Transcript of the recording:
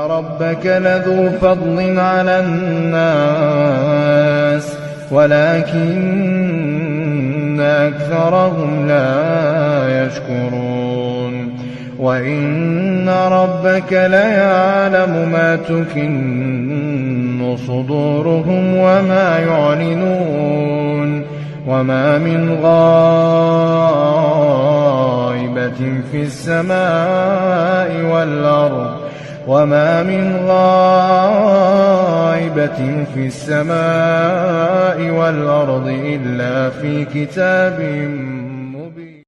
ربك لذو فضل على الناس ولكن أكثرهم لا يشكرون وإن ربك ليعلم ما تكن صدورهم وما يعلنون وما من غائبة في السماء والأرض إلا في كتاب